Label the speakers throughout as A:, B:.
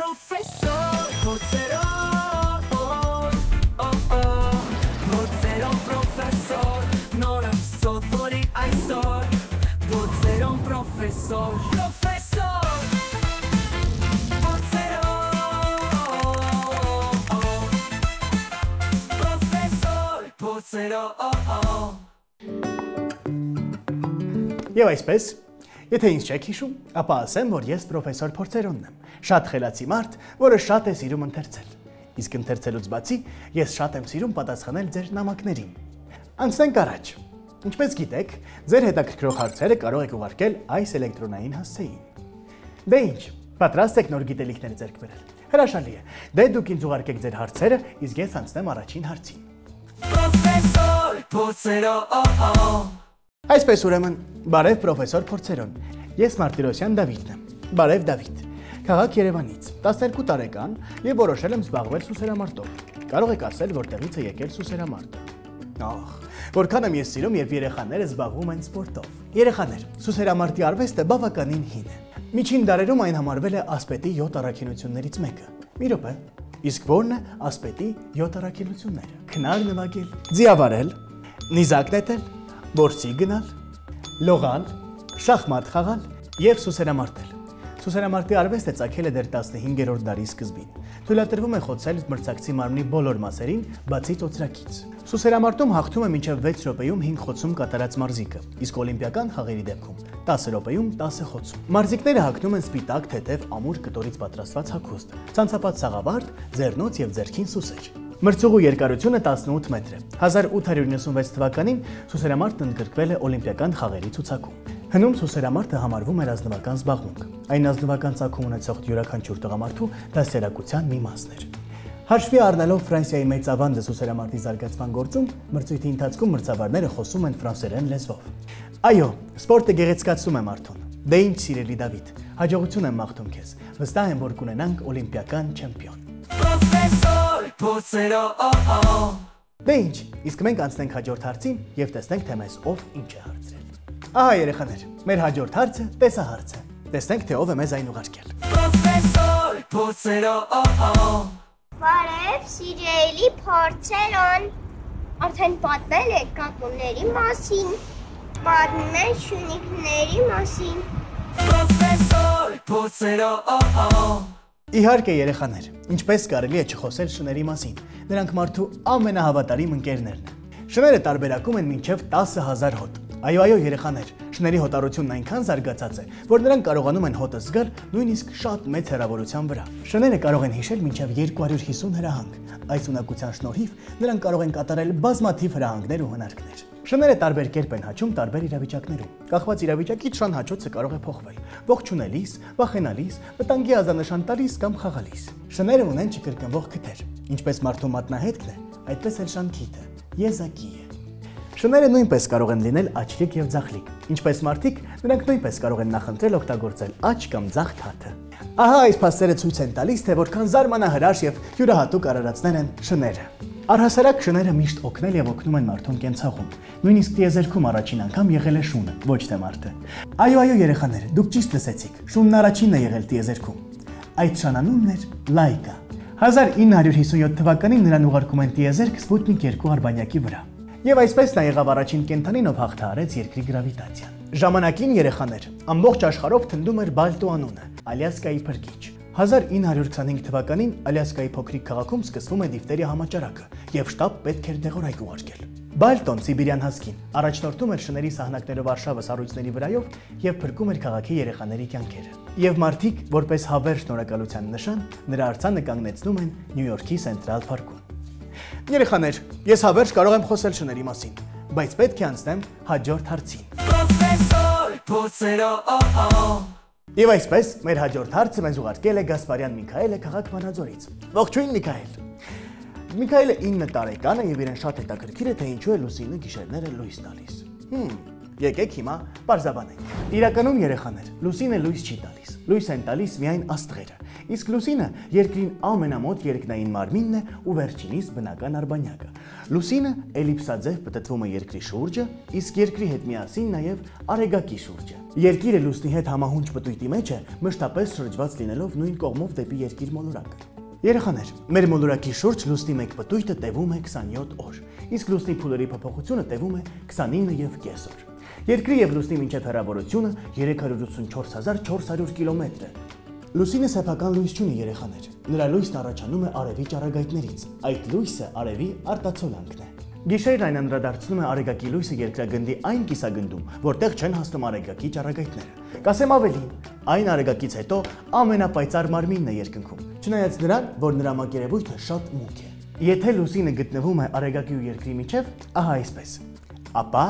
A: Professor Porzeron, Porzeron professor, Nora Sofori Aisor, Porzeron professor, Professor Porzeron, Professor Porzeron.
B: Եվ այսպես, եթե ինձ չեք հիշում, ապա ասեմ, որ ես պրոֆեսոր Փորձերոնն եմ, շատ խելացի մարդ, որը շատ է սիրում ընթերցել։ Իսկ ընթերցելուց բացի, ես շատ եմ սիրում պատասխանել ձեր նամակներին։ Անցնենք առաջ։ Ինչպես գիտեք, ձեր հետաքրքրող հարցերը կարող եք ուղարկել այս էլեկտրոնային հասցեին։ Դե ինչ, պատրաստ եք նոր գիտելիքներ ձեռք բերել։ Հրաշալի է։ Դե դուք ինձ ուղարկեք ձեր հարցերը, իսկ ես անցնեմ առաջին հարցին։
A: Professor Porzeron.
B: Այսպես ուրեմն, բարև պրոֆեսոր Փորձերոն, ես Մարտիրոսյան Դավիթն եմ, բարև Դավիթ, քաղաք Երևանից, 12 տարեկան և որոշել եմ զբաղվել սուսերամարտով, կարող եք ասել, որտեղից է եկել սուսերամարտը։ Ահ, որքան եմ ես սիրում, երբ երեխաները զբաղվում են սպորտով։ Երեխաներ, սուսերամարտի արվեստը բավականին հին է, միջին դարերում այն համարվել է ասպետի 7 առաքինություններից մեկը, մի րոպե, իսկ որն է ասպետի 7 առաքինությունները, քնար նվագել, ձիավարել, նիզակ նետել, որսի գնալ, լողալ, շախմատ խաղալ և սուսերամարտել։ Սուսերամարտի արվեստը ծագել է դեռ 15-րդ դարի սկզբին։ Թույլատրվում է խոցել մրցակցի մարմնի բոլոր մասերին, բացի ծոծրակից։ Սուսերամարտում հաղթում է մինչև 6 րոպեում 5 խոցում կատարած մարզիկը, իսկ օլիմպիական խաղերի դեպքում 10 րոպեում 10 խոցում։ Մարզիկները հագնում են սպիտակ, թեթև, ամուր կտորից պատրաստված հագուստ, ցանցապատ սաղավարտ, ձեռնոց և ձեռքին սուսեր։ Մրցուղու երկարությունը 18 մետր է։ 1896 թվականին սուսերամարտն ընդգրկվել է օլիմպիական խաղերի ցուցակում։ Հնում սուսերամարտը համարվում էր ազնվական զբաղմունք։ Այն ազնվական ծագում ունեցող յուրաքանչյուր տղամարդու դաստիարակության մի մասն էր։ Հաշվի առնելով Ֆրանսիայի մեծ ավանդը սուսերամարտի զարգացման գործում, մրցույթի ընթացքում մրցավարները խոսում են ֆրանսերեն լեզվով։ Այո, սպորտը գեղեցկացնում է մարդուն։ Դե ինչ սիրելի Դավիթ, հաջողություն եմ մաղթում քեզ։ Վստահ եմ, որ կունենանք օլիմպիական չեմպիոն։
A: Professor Porzeron.
B: Դե ինչ, իսկ մենք անցնենք հաջորդ հարցին և տեսնենք, թե մեզ ով ինչ է հարցրել։ Ահա երեխաներ, մեր հաջորդ հարցը տեսահարց է։ Տեսնենք, թե ով է մեզ այն ուղարկել։
A: Professor Porzeron.
C: Բարև, սիրելի Փորձերոն, արդեն պատմել եք կատուների մասին, պատմում են շունիկների մասին։
A: Professor Porzeron.
B: Իհարկե երեխաներ, ինչպես կարելի է չխոսել շների մասին, նրանք մարդու ամենահավատարիմ ընկերներն են։ Շները տարբերակում են մինչև 10,000 հոտ։ Այո երեխաներ, շների հոտառությունն այնքան զարգացած է, որ նրանք կարողանում են հոտը զգալ նույնիսկ շատ մեծ հեռավորության վրա։ Շները կարող են հիշել մինչև 250 հրահանգ։ Այս ունակության շնորհիվ նրանք կարող են կատարել բազմաթիվ հրահանգներ ու հնարքներ։ Շները տարբեր կերպ են հաչում տարբեր իրավիճակներում։ Կախված իրավիճակից շան հաչոցը կարող է փոխվել՝ ողջունելիս, վախենալիս, վտանգի ազանշան տալիս կամ խաղալիս։ Շները ունեն չկրկնվող քթեր, ինչպես մարդու մատնահետքն է, այդպես էլ շան քիթը, եզակի է։ Շները նույնպես կարող են լինել աչլիկ և ձախլիկ, ինչպես մարդիկ, նրանք նույնպես կարող են նախընտրել օգտագործել աչ կամ ձախ թաթը։ Ահա այս փաստերը ցույց են տալիս, թե որքան զարմանահրաշ և յուրահատուկ արարածներ են շները։ Առհասարակ շները միշտ օգնել և օգնում են մարդուն կենցաղում։ Նույնիսկ տիեզերքում առաջին անգամ եղել է շունը, ոչ թե մարդը։ Այո երեխաներ, դուք ճիշտ լսեցիք, շունն առաջինն է եղել տիեզերքում։ Այդ շանանունն էր Լայկա։ 1957 թվականին նրան ուղարկում են տիեզերք Սպուտնիկ 2 արբանյակի վրա։ Եվ այսպես նա եղավ առաջին կենդանին, ով հաղթահարեց երկրի գրավիտացիան։ Ժամանակին երեխաներ, ամբողջ աշխարհով թնդում էր Բալտո անունը, Ալյասկայի փրկիչ։ 1925 թվականին Ալյասկայի փոքրիկ քաղաքում սկսվում է դիֆտերիա համաճարակը և շտապ պետք էր դեղորայք ուղարկել։ Բալտոն Սիբիրյան հասկին առաջնորդում էր շների սահնակներով արշավը սառույցների վրայով և փրկում էր քաղաքի երեխաների կյանքերը։ Եվ մարդիկ, որպես հավերժ շնորհակալության նշան, նրա արձանը կանգնեցնում են Նյու Յորքի Սենտրալ Փարքում։ Երեխաներ, ես հավերժ կարող եմ խոսել շների մասին, բայց պետք է անցնեմ հաջորդ հարցին։
A: Professor Porzeron.
B: Եվ այսպես, մեր հաջորդ հարցը մեզ ուղարկել է Գասպարյան Միքայելը քաղաք Վանաձորից։ Ողջույն Միքայել։ Միքայելը 9 տարեկան է և իրեն շատ հետաքրքիր է, թե ինչու է լուսինը գիշերները լույս տալիս։ Եկեք հիմա պարզաբանենք։ Իրականում երեխաներ, լուսինը լույս չի տալիս։ Լույս են տալիս միայն աստղերը։ Իսկ լուսինը երկրին ամենամոտ երկնային մարմինն է ու վերջինիս բնական արբանյակը։ Լուսինը էլիպսաձև պտտվում է երկրի շուրջը, իսկ երկրի հետ միասին նաև արեգակի շուրջը։ Երկիրը լուսնի հետ համահունչ պտույտի մեջ է, մշտապես շրջված լինելով նույն կողմով դեպի երկիր մոլորակը։ Երեխաներ, մեր մոլորակի շուրջ լուսնի մեկ պտույտը տևում է 27 օր, իսկ լուսնի փուլերի փոփոխությունը տևում է 29.5 օր։ Երկրի եւ լուսնի միջև հեռավորությունը 384.400 կիլոմետր է։ Լուսինը սեփական լույս չունի, երեխաներ։ Նրա լույսն առաջանում է արևի ճառագայթներից։ Այդ լույսը արևի արտացոլանքն է։ Գիշերն այն անդրադարձնում է արեգակի լույսը երկրագնդի այն կիսագնդում, որտեղ չեն հասնում արեգակի ճառագայթները։ Կասեմ ավելին, այն արեգակից հետո ամենապայծառ մարմինն է երկնքում, չնայած նրան, որ նրա մակերևույթը շատ մուգ է։ Եթե լուսինը գտնվում է արեգակի ու երկրի միջև, ահա այսպես, ապա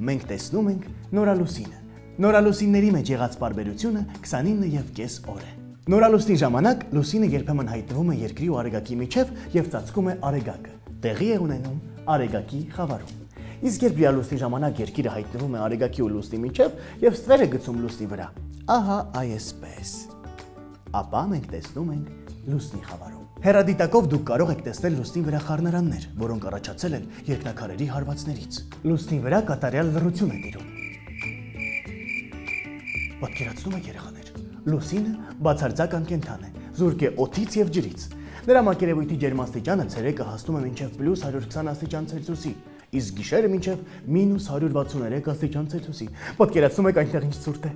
B: մենք տեսնում ենք նորալուսինը։ Նորալուսինների մեջ եղած պարբերությունը 29.5 օր է։ Նորալուսնի ժամանակ լուսինը երբեմն հայտնվում է երկրի ու արեգակի միջև եւ ծածկում է արեգակը։ Տեղի է ունենում արեգակի խավարում։ Իսկ երբ լուսնի ժամանակ երկիրը հայտնվում է արեգակի ու լուսնի միջև եւ ստվեր է գցում լուսնի վրա, ահա այսպես, ապա մենք տեսնում ենք լուսնի խավարում։ Հեռադիտակով դուք կարող եք տեսնել լուսնի վրա խառնարաններ, որոնք առաջացել են երկնաքարերի հարվածներից։ Լուսնի վրա կատարյալ լռություն է տիրում։ Պատկերացնում եք, երեխաներ, լուսինը բացարձակ անկենդան է, զուրկ է օդից եւ ջրից։ Նրա մակերևույթի ջերմաստիճանը ցերեկը հասնում է մինչև +120 աստիճան Ցելսիուսի, իսկ գիշերը մինչև -163 աստիճան Ցելսիուսի։ Պատկերացնում եք այնտեղ ինչ ցուրտ է։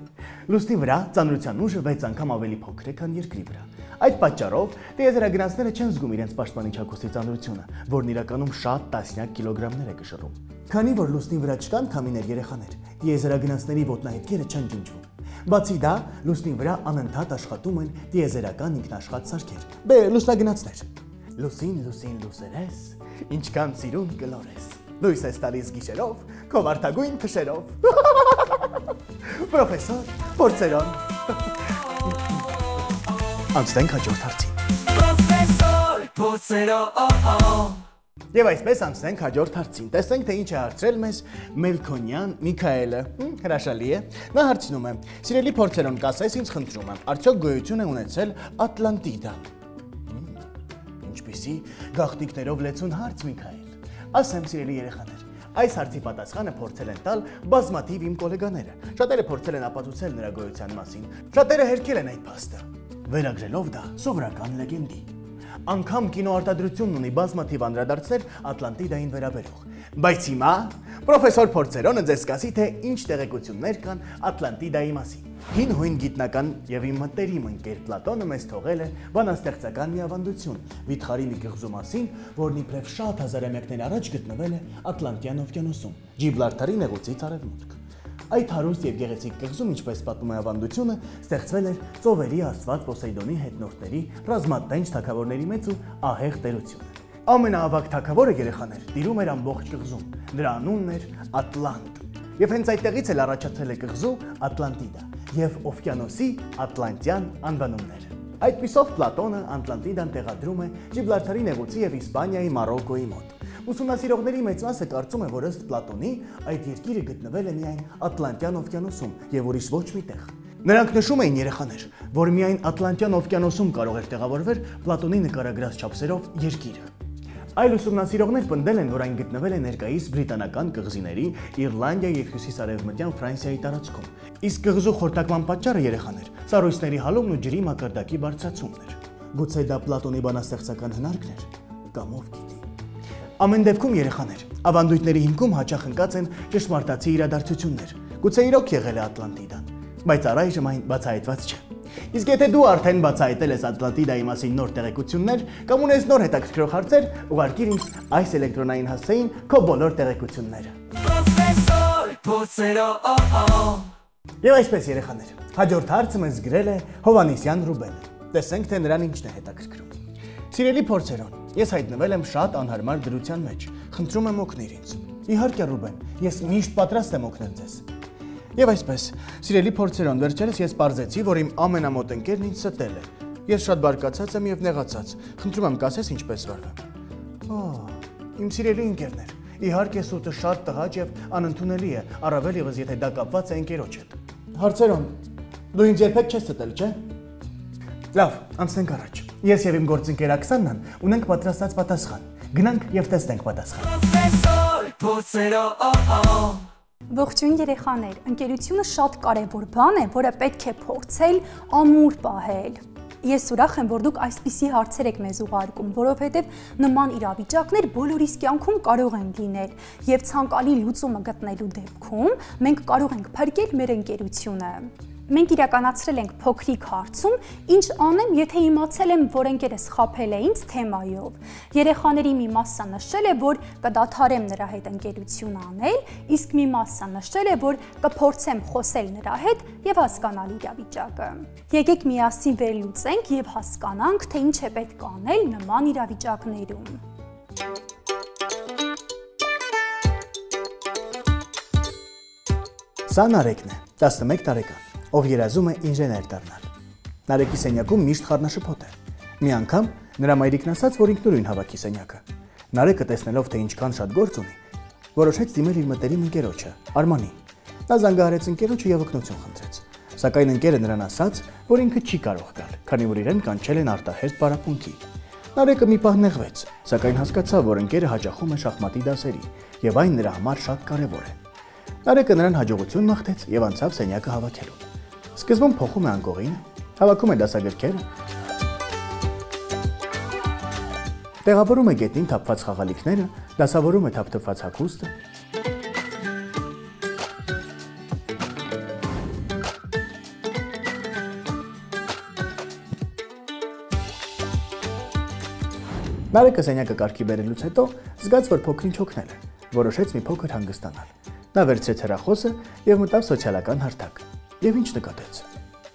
B: Լուսնի վրա ծանրության ուժը 6 անգամ ավելի փոքր է, քան երկրի վրա։ Այդ պատճառով տիեզերագնացները չեն զգում իրենց պաշտպանիչ հագուստի ծանրությունը, որն իրականում շատ տասնյակ կիլոգրամներ է կշռում։ Քանի որ լուսնի վրա չկան քամիներ, երեխաներ, տիեզերագնացների ոտնահետքերը չեն ջնջվում։ Բացի դա, լուսնի վրա անընդհատ աշխատում են տիեզերական ինքնաշխատ սարքեր։ Լուսնագնացներ։ Լուսին, լուսին, լուսերես, ինչքան սիրուն կլորես։ Լույս ես տալիս գիշերով, քո վարդագույն քշերով։ Պրոֆեսոր Պորցերոն։ Անցնենք հաջորդ հարցին։
A: Professor Porcero.
B: Եվ այսպես անցնենք հաջորդ հարցին։ Տեսնենք, թե ինչ է հարցրել մեզ Մելքոնյան Միքայելը։ Հրաշալի է։ Նա հարցնում է. Սիրելի Փորձերոն, կասես ինձ խնդրում եմ, արդյոք գոյություն է ունեցել Ատլանտիդան։ Ինչպիսի գաղտնիքներով լեցուն հարց, Միքայել։ Ասեմ, սիրելի երեխաներ, այս հարցի պատասխանը փորձել են տալ բազմաթիվ իմ գոլեգաները։ Շատերը փորձել են ապացուցել նրա գոյության մասին։ Շատերը հերքել են այդ փաստը, վերագրելով դա սովորական լեգենդի։ Անգամ կինոարտադրությունն ունի բազմաթիվ անդրադարձներ Ատլանտիդային վերաբերող։ Բայց հիմա պրոֆեսոր Փորձերոնը ձեզ կասի, թե ինչ տեղեկություններ կան Ատլանտիդայի մասին։ Հին հույն գիտնական եւ իմ մտերիմ ընկեր Պլատոնը մեզ թողել է բանաստեղծական մի ավանդություն վիթխարի մի կղզու մասին, որն իբրև շատ հազարամյակներ առաջ գտնվել է Ատլանտյան օվկիանոսում, Ջիբլալթարի նեղուցից արևմուտք։ Այդ հարուստ եւ գեղեցիկ կղզում, ինչպես պատմում է ավանդությունը, ստեղծվել էր ծովերի աստված Պոսեյդոնի հետնորդների ռազմատենչ թագավորների մեծ ու ահեղ տերությունը։ Ամենաավագ թագավորը, երեխաներ, տիրում էր ամբողջ կղզում։ Նրա անունն էր Ատլանտ։ Եվ հենց այդտեղից էլ առաջացել է կղզու Ատլանտիդա եւ օվկիանոսի Ատլանտյան անվանումները։ Այդպիսով Պլատոնը Ատլանտիդան տեղադրում է Ջիբլալթարի նեղուցի եւ Իսպանիայի Մարոկոյի մոտ։ Ուսումնասիրողների մեծ մասը կարծում է, որ ըստ Պլատոնի այդ երկիրը գտնվել է միայն Ատլանտյան օվկիանոսում եւ ուրիշ ոչ մի տեղ։ Նրանք նշում էին, երեխաներ, որ միայն Ատլանտյան օվկիանոսում կարող էր տեղավորվել Պլատոնի նկարագրած չափսերով երկիրը։ Այլ ուսումնասիրողներ պնդել են, որ այն գտնվել է ներկայիս բրիտանական կղզիների, Իռլանդիայի եւ հյուսիսարևմտյան Ֆրանսիայի տարածքում։ Իսկ կղզու խորտակման պատճառը, երեխաներ, սառույցների հալումն ու ջրի մակարդակի բարձրացումն էր։ Գուցե դա Պլատոնի բանաստեղծական հնարքն էր, կամ ով գիտի։ Ամեն դեպքում, երեխաներ, ավանդույթների հիմքում հաճախ ընկած են ճշմարտացի իրադարձություններ։ Գուցե իրոք եղել է Ատլանտիդան, բայց առայժմ այն բացահայտված չէ։ Իսկ եթե դու արդեն բացահայտել ես Ատլանտիդայի մասին նոր տեղեկություններ կամ ունես նոր հետաքրքրող հարցեր, ուղարկիր ինձ այս էլեկտրոնային հասցեին քո բոլոր տեղեկությունները։
A: Professor Porcero.
B: Եվ այսպես, երեխաներ, հաջորդ հարցը մեզ գրել է Հովանեսյան Ռուբենը։ Տեսենք, թե նրան ինչն է հետաքրքրում։ Սիրելի Փորձերոն, ես հայտնվել եմ շատ անհարմար դրության մեջ։ Խնդրում եմ օգնիր ինձ։ Իհարկե, Ռուբեն, ես միշտ պատրաստ եմ օգնել ձեզ։ Եվ այսպես, սիրելի Փորձերոն, վերջերս ես պարզեցի, որ իմ ամենամոտ ընկերն ինձ ստել է։ Ես շատ բարկացած եմ եւ նեղացած։ Խնդրում եմ կասես ինչպես վարվեմ։ Իմ սիրելի ընկերներ, իհարկե սուտը շատ տհաճ եւ անընդունելի է, առավել եւս եթե դա կապված է ընկերոջ հետ։ Հարցերոն, դու ինձ երբեք չես ստել, չէ՞։ Լավ, անցնենք առաջ։ Ես եւ իմ գործընկեր Աքսանան ունենք պատրաստած պատասխան։ Գնանք եւ տեսնենք պատասխանը։
A: Պրոֆեսոր Փոսերո
D: Ողջույն երեխաներ, ընկերությունը շատ կարևոր բան է, որը պետք է փորձել ամուր պահել։ Ես ուրախ եմ, որ դուք այսպիսի հարցեր եք մեզ ուղարկում, որովհետև նման իրավիճակներ բոլորիս կյանքում կարող են լինել, եւ ցանկալի լուծումը գտնելու դեպքում մենք կարող ենք փրկել մեր ընկերությունը։ Մենք իրականացրել ենք փոքրիկ հարցում, ինչ անեմ, եթե իմացել եմ, որ ընկերս խաբել է ինձ թեմայով։ Երեխաների մի մասը նշել է, որ կդադարեմ նրա հետ ընկերություն անել, իսկ մի մասը նշել է, որ կփորձեմ խոսել նրա հետ եւ հասկանալ իրավիճակը։ Եկեք միասին վերլուծենք եւ հասկանանք, թե ինչ է պետք անել նման իրավիճակներում։
B: Սա Նարեկն է, 11 տարեկան, ով երազում է ինժեներ դառնալ։ Նարեկի սենյակում միշտ խառնաշփոթ է։ Մի անգամ նրա մայրիկն ասաց, որ ինքնուրույն հավաքի սենյակը։ Նարեկը տեսնելով, թե ինչքան շատ գործ ունի, որոշեց դիմել իր մտերիմ ընկերոջը, Արմանին։ Նա զանգահարեց ընկերոջը եւ օգնություն խնդրեց։ Սակայն ընկերը նրան ասաց, որ ինքը չի կարող գալ, քանի որ իրեն կանչել են արտահերթ պարապմունքի։ Նարեկը մի պահ նեղվեց, սակայն հասկացավ, որ ընկերը հաճախում է շախմատի դասերի եւ այն նրա համար շատ կարեւոր է։ Նարեկը նրան հաջողություն մաղթեց եւ անցավ սենյակը հավաքելու։ Սկզբում փոխում է անկողին, հավաքում է դասագրքերը, տեղավորում է գետնին թափված խաղալիքները, դասավորում է թափթփված հագուստը։ Նարեկը սենյակը կարգի բերելուց հետո զգաց, որ փոքրինչ հոգնել է, որոշեց մի փոքր հանգստանալ։ Նա վերցրեց հեռախոսը եւ մտավ սոցիալական հարթակ։ Եվ ինչ նկատեց։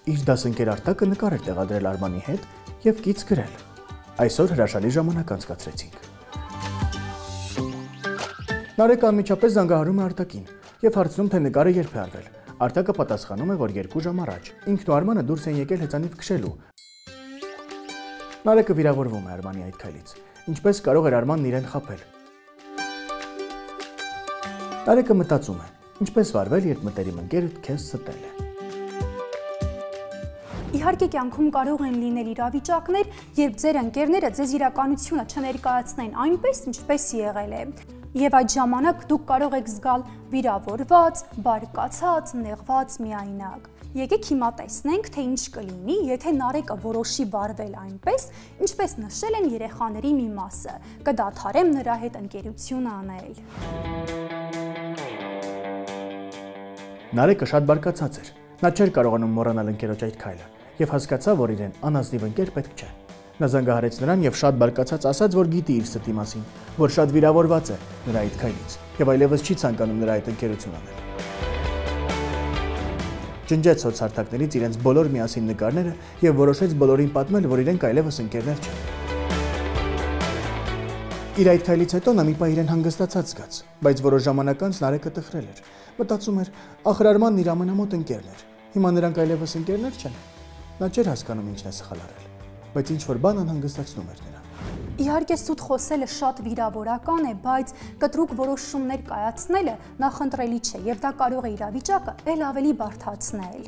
B: Իր դասընկեր Արտակը նկար էր տեղադրել Արմանի հետ եւ կից գրել։ Այսօր հրաշալի ժամանակ անցկացրեցինք։ Նարեկը անմիջապես զանգահարում է Արտակին եւ հարցնում, թե նկարը երբ է արվել։ Արտակը պատասխանում է, որ 2 ժամ առաջ։ Ինքն ու Արմանը դուրս են եկել հեծանիվ քշելու։ Նարեկը վիրավորվում է Արմանի այդ քայլից։ Ինչպես կարող էր Արմանն իրեն խաբել։ Նարեկը մտածում է, ինչպես վարվել, երբ մտերիմ ընկերդ քեզ ստել է։
D: Իհարկե կյանքում կարող են լինել իրավիճակներ, երբ ձեր ընկերները ձեզ իրականությունը չներկայացնեն այնպես, ինչպես եղել է։ Եվ այդ ժամանակ դուք կարող եք զգալ վիրավորված, բարկացած, նեղված, միայնակ։ Եկեք հիմա տեսնենք, թե ինչ կլինի, եթե Նարեկը որոշի վարվել այնպես, ինչպես նշել են երեխաների մի մասը, կդադարեմ նրա հետ ընկերություն անել։
B: Նարեկը շատ բարկացած էր։ Նա չէր կարողանում մոռանալ ընկերոջ այդ քայլը եւ հասկացավ, որ իրեն անազնիվ ընկեր պետք չէ։ Նա զանգահարեց նրան եւ շատ բարկացած ասաց, որ գիտի իր ստի մասին, որ շատ վիրավորված է նրա այդ քայլից եւ այլևս չի ցանկանում նրա այդ ընկերություն անել։ Ջնջեց սոցհարթակներից իրենց բոլոր միասին նկարները եւ որոշեց բոլորին պատմել, որ իրենք այլևս ընկերներ չեն։ Իր այդ քայլից հետո նա մի պահ իրեն հանգստացած զգաց, բայց որոշ ժամանակ անց Նարեկը տխրել էր։ Մտածում էր, ախր Արմանն իր ամենամոտ ընկերն էր։ Հիմա նրանք այլևս ընկերներ չեն։ Նա չէր հասկանում ինչն է սխալ արել, բայց ինչ-որ բան անհանգստացնում էր նրան։
D: Իհարկե սուտ խոսելը շատ վիրավորական է, բայց կտրուկ որոշումներ կայացնելը նախընտրելի չէ եւ դա կարող է իրավիճակը ել ավելի բարդացնել։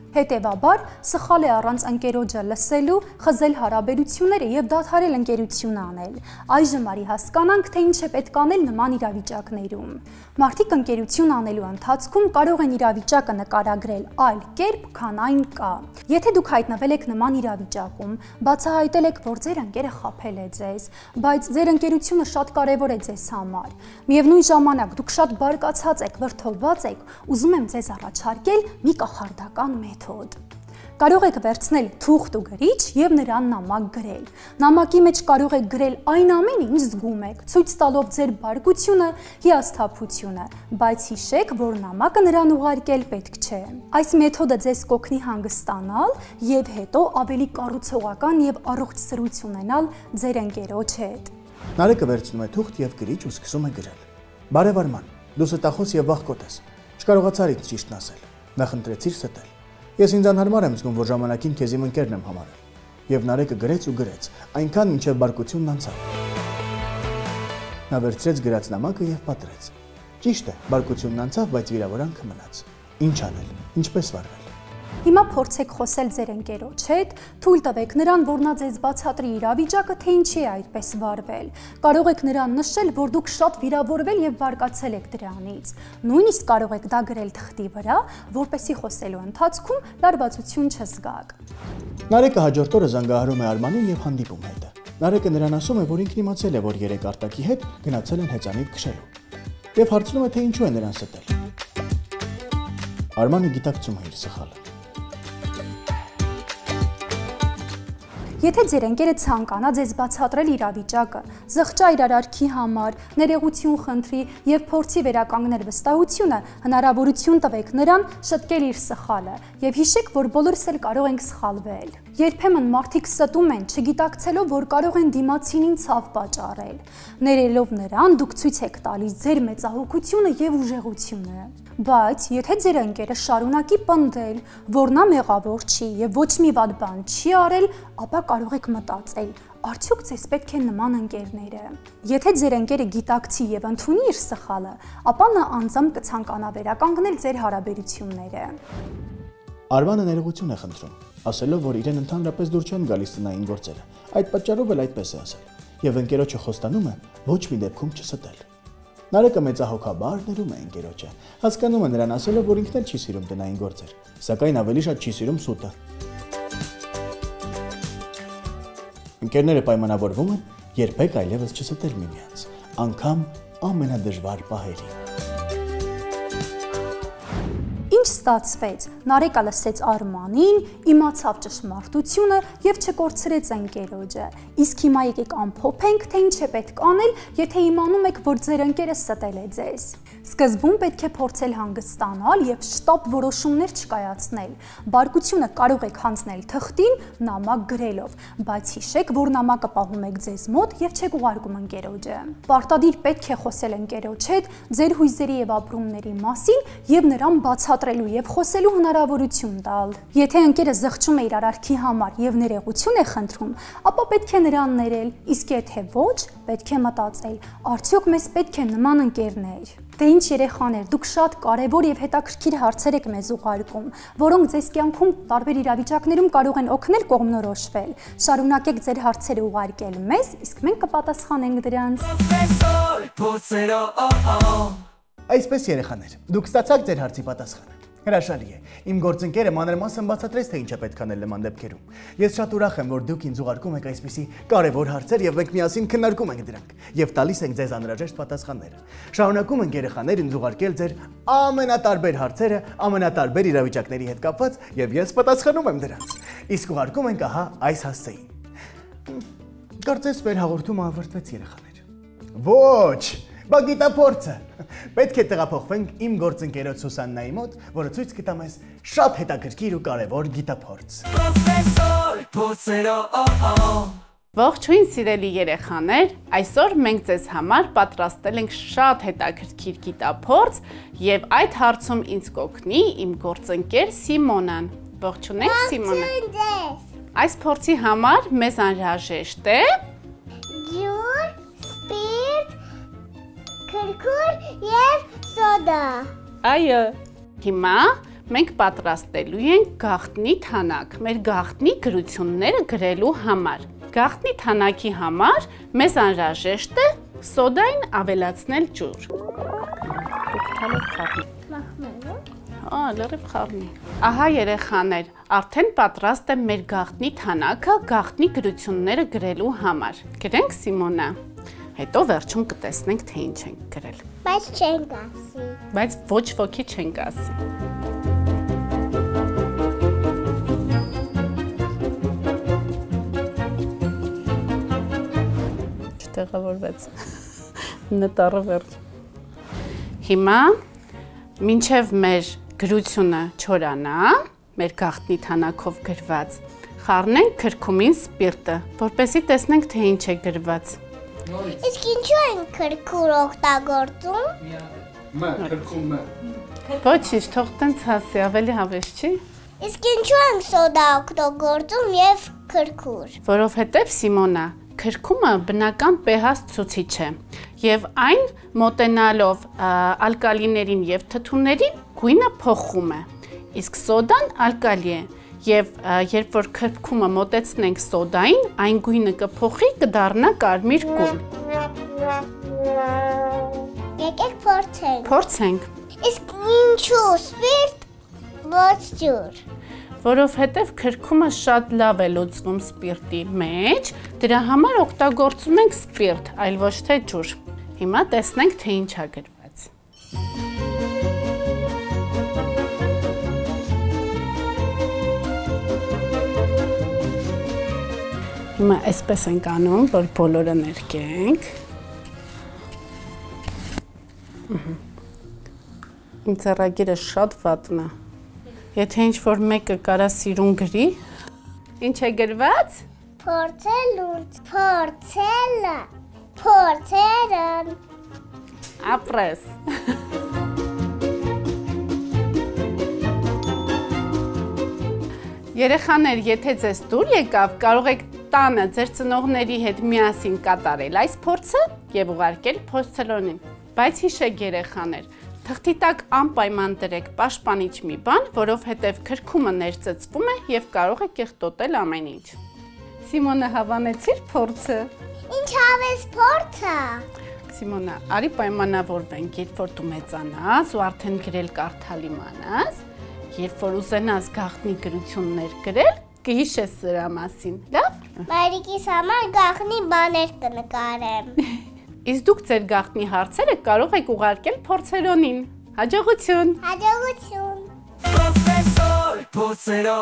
D: Հետևաբար, սխալ է առանց ընկերոջը լսելու, խզել հարաբերությունները եւ դադարել ընկերություն անել։ Այժմ արի հասկանանք, թե ինչ է պետք անել նման իրավիճակներում։ Մարդիկ ընկերություն անելու ընթացքում կարող են իրավիճակը նկարագրել այլ կերպ, քան այն կա։ Եթե դուք հայտնվել եք նման իրավիճակում, բացահայտել եք, որ ձեր ընկերը խաբել է ձեզ, բայց ձեր ընկերությունը շատ կարևոր է ձեզ համար։ Միևնույն ժամանակ դուք շատ բարկացած եք, վրդովված եք, ուզում եմ ձեզ առաջարկել մի կախարդական մեթոդ։ Կարող եք վերցնել թուղթ ու գրիչ եւ նրան նամակ գրել։ Նամակի մեջ կարող եք գրել այն ամենը, ինչ զգում եք, ցույց տալով ձեր բարկությունը, հիասթափությունը, բայց հիշեք, որ նամակը նրան ուղարկել պետք չէ։ Այս մեթոդը ձեզ կօգնի հանգստանալ եւ հետո ավելի կառուցողական եւ առողջ սրույց ունենալ ձեր ընկերոջ հետ։
B: Նարեկը վերցնում է թուղթ եւ գրիչ ու սկսում է գրել։ Բարև Արման, դու ստախոս եւ վախկոտ ես։ Չկարողացար ինձ ճիշտն ասել։ Նախընտրեցիր ստել։ Ես ինձ անհարմար եմ զգում, որ ժամանակին քեզ իմ ընկերն եմ համարել։ Եվ Նարեկը գրեց ու գրեց, այնքան մինչև բարկությունն անցավ։ Նա վերցրեց գրած նամակը եւ պատրեց։ Ճիշտ է, բարկությունն անցավ, բայց վիրավորանքը մնաց։ Ինչ անել, ինչպես վարվել։
D: Հիմա փորձեք խոսել ձեր ընկերոջ հետ, թույլ տվեք նրան, որ նա ձեզ բացատրի իրավիճակը, թե ինչի է այդպես վարվել։ Կարող եք նրան նշել, որ դուք շատ վիրավորվել եւ բարկացել եք դրանից։ Նույնիսկ կարող եք դա գրել թղթի վրա, որպեսզի խոսելու ընթացքում լարվածություն չզգաք։
B: Նարեկը հաջորդ օրը զանգահարում է Արմանին եւ հանդիպում հետը։ Նարեկը նրան ասում է, որ ինքն իմացել է, որ երեք արտակի հետ գնացել են հեծանիվ քշելու։ Եվ հարցնում է, թե ինչու է նրան ստել։ Արմանը գիտակցում է իր սխալը։
D: Եթե ձեր ընկերը ցանկանա ձեզ բացատրել իրավիճակը, զղջա իր արարքի համար, ներողություն խնդրի եւ փորձի վերականգնել վստահությունը, հնարավորություն տվեք նրան շտկել իր սխալը եւ հիշեք, որ բոլորս էլ կարող ենք սխալվել։ Երբեմն մարդիկ ստում են, չգիտակցելով, որ կարող են դիմացինին ցավ պատճառել։ Ներելով նրան, դուք ցույց եք տալիս ձեր մեծահոգությունը եւ ուժեղությունը։ Բայց եթե ձեր ընկերը շարունակի պնդել, որ նա մեղավոր չի եւ ոչ մի վատ բան չի արել, ապա կարող եք մտածել. արդյոք ձեզ պետք է նման ընկերները։ Եթե ձեր ընկերը գիտակցի եւ ընդունի իր սխալը, ապա նա անձամբ կցանկանա վերականգնել ձեր հարաբերությունները։
B: Արմանը ներողություն է խնդրում, ասելով, որ իրեն ընդհանրապես դուր չեն գալիս տնային գործերը։ Այդ պատճառով էլ այդպես է ասել։ Եվ ընկերոջը խոստանում է ոչ մի դեպքում չստել։ Նարեկը մեծահոգաբար ներում է ընկերոջը, հասկանում է նրան ասելով, որ ինքն էլ չի սիրում տնային գործեր, սակայն ավելի շատ չի սիրում սուտը։ Ընկերները պայմանավորվում են երբեք այլևս չստել միմյանց, անգամ ամենադժվար պահերին։
D: Ինչ ստացվեց, Նարեկը լսեց Արմանին, իմացավ ճշմարտությունը եւ չկորցրեց ընկերոջը։ Իսկ հիմա եկեք ամփոփենք, թե ինչ է պետք անել, եթե իմանում եք, որ ձեր ընկերը ստել է ձեզ։ Սկզբում պետք է փորձել հանգստանալ եւ շտապ որոշումներ չկայացնել։ Բարկությունը կարող եք հանձնել թղթին, նամակ գրելով, բայց հիշեք, որ նամակը պահում եք ձեզ մոտ եւ չեք ուղարկում ընկերոջը։ Պարտադիր պետք է խոսել ընկերոջ հետ ձեր հույզերի եւ ապրումների մասին եւ նրան բացատրելու եւ խոսելու հնարավորություն տալ։ Եթե ընկերը զղջում է իր արարքի համար եւ ներողություն է խնդրում, ապա պետք է նրան ներել, իսկ եթե ոչ, պետք է մտածել. արդյոք մեզ պետք է նման ընկերներ։ Դե ինչ երեխաներ, դուք շատ կարևոր եւ հետաքրքիր հարցեր եք մեզ ուղարկում, որոնք ձեզ կյանքում տարբեր իրավիճակներում կարող են օգնել կողմնորոշվել։ Շարունակեք ձեր հարցերը ուղարկել մեզ, իսկ մենք կպատասխանենք դրանց։
B: Այսպես երեխաներ, դուք ստացաք ձեր հարցի պատասխանը։ Հրաշալի է։ Իմ գործընկերը մանրամասն բացատրեց, թե ինչ է պետք անել նման դեպքերում։ Ես շատ ուրախ եմ, որ դուք ինձ ուղարկում եք այսպիսի կարևոր հարցեր եւ մենք միասին քննարկում ենք դրանք եւ տալիս ենք ձեզ անհրաժեշտ պատասխանները։ Շարունակում ենք երեխաներ ինձ ուղարկել ձեր ամենատարբեր հարցերը, ամենատարբեր իրավիճակների հետ կապված եւ ես պատասխանում եմ դրանց։ Իսկ ուղարկում ենք ահա այս հասցեին։ Կարծես մեր հաղորդումը ավարտվեց երեխաներ։ Ոչ, բա գիտափորձը։ Պետք է տեղափոխվենք իմ գործընկերոջ Սուսաննայի մոտ, որը ցույց կտա մեզ շատ հետաքրքիր ու կարևոր գիտափորձ։
E: Ողջույն սիրելի երեխաներ, այսօր մենք ձեզ համար պատրաստել ենք շատ հետաքրքիր գիտափորձ եւ այդ հարցում ինձ կօգնի իմ գործընկեր Սիմոնան։ Ողջունեք Սիմոնա։ Այս փորձի համար մեզ անհրաժեշտ է
C: ջուր, սպիրտ, քրքուր եւ սոդա։
E: Այո։ Հիմա մենք պատրաստելու ենք գաղտնի թանակ, մեր գաղտնի գրությունները գրելու համար։ Գաղտնի թանակի համար մեզ անհրաժեշտ է սոդային ավելացնել ջուր։ Լրիվ խառնի։ Ահա երեխաներ, արդեն պատրաստ է մեր գաղտնի թանակը գաղտնի գրությունները գրելու համար։ Գրենք Սիմոնա։ Հետո վերջում կտեսնենք, թե ինչ ենք գրել։
C: Բայց չենք ասի։
E: Բայց ոչ ոքի չենք ասի։ Չտեղավորվեց։ Նտարը վերջ։ Հիմա մինչև մեր գրությունը չորանա, մեր գաղտնի թանակով գրված, խառնենք քրքումին սպիրտը, որպեսզի տեսնենք, թե ինչ է գրված։
C: Իսկ ինչու են քրքուր օգտագործում։
B: Քրքում։
E: Ոչինչ, թող տենց հասի, ավելի հավես չի։
C: Իսկ ինչու են սոդա օգտագործում եւ քրքուր։
E: Որովհետև Սիմոնա, քրքումը բնական pH ցուցիչ է եւ այն մոտենալով ալկալիներին եւ թթուներին գույնը փոխում է։ Իսկ սոդան ալկալի է եւ երբ որ քրքումը մոտեցնենք սոդային, այն գույնը կփոխի, կդառնա կարմիր գույն։
C: Եկեք փորձենք։
E: Փորձենք,
C: Իսկ ինչու սպիրտ ոչ ջուր։
E: որովհետեւ քրքումը շատ լավ է լուծվում սպիրտի մեջ, դրա համար օգտագործում ենք սպիրտ, այլ ոչ թե ջուր։ Հիմա տեսնենք, թե ինչ է գրված։ Հիմա այսպես ենք անում, որ բոլորը ներկենք։ Իմ ծառագիրը շատ վատն է։ Եթե ինչ-որ մեկը կարա սիրուն գրի, ինչ է գրված։
C: Փորձելուց, փորձելը, փորձերն։
E: Ապրես։ Երեխաներ, եթե ձեզ դուր եկավ, կարող եք տանը ձեր ծնողների հետ միասին կատարել այս փորձը եւ ուղարկել փորձելոնին։ Բայց հիշեք երեխաներ, թղթի տակ անպայման դրեք պաշտպանիչ մի բան, որովհետեւ քրքումը ներծծվում է եւ կարող է կեղտոտել ամեն ինչ։ Սիմոնը հավանեցիր փորձը։
C: Ինչ ավես փորձը։
E: Սիմոնա, արի պայմանավորվենք, երբ որ դու մեծանաս ու արդեն գրել կարդալ իմանաս, երբ որ ուզենաս գաղտնի գրություններ գրել, կհիշես սրա մասին, լավ։
C: Մայրիկիս համար գաղտնի բաներ կնկարեմ։
E: Իսկ դուք ձեր գաղտնի հարցերը կարող եք ուղարկել փորձերոնին։ Հաջողություն։
C: Հաջողություն։
A: Professor Potsero.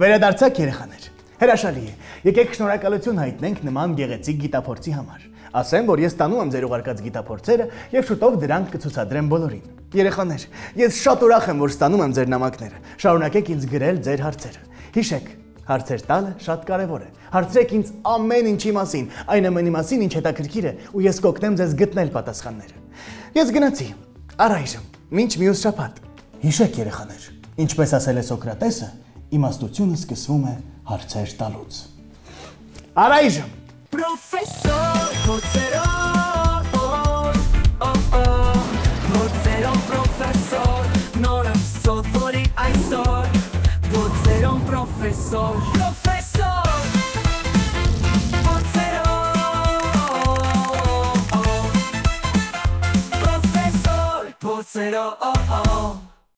B: Վերադարձակ երեխաներ։ Հրաշալի է։ Եկեք շնորհակալություն հայտնենք նման գեղեցիկ գիտափորձի համար։ Ասեմ, որ ես տանում եմ ձեր ուղարկած գիտափորձերը եւ շուտով դրանք կցուցադրեմ բոլորին։ Երեխաներ, ես շատ ուրախ եմ, որ ստանում եմ ձեր նամակները։ Շարունակեք ինձ գրել ձեր հարցերը։ Հիշեք, հարցեր տալը շատ կարևոր է։ Հարցրեք ինձ ամեն ինչի մասին, այն ամենի մասին, ինչ հետաքրքիր է, ու ես կօգնեմ ձեզ գտնել պատասխանները։ Ես գնացի։ Առայժմ, մինչ մյուս շաբաթ։ Հիշեք երեխաներ, ինչպես ասել է Սոկրատեսը, իմաստությունը սկսվում է հարցեր տալուց։ Առայժմ
A: Professor Potsero. Potsero professor. Nora sottori aisor. Potsero professor. Professor. Potsero. Professor Potsero.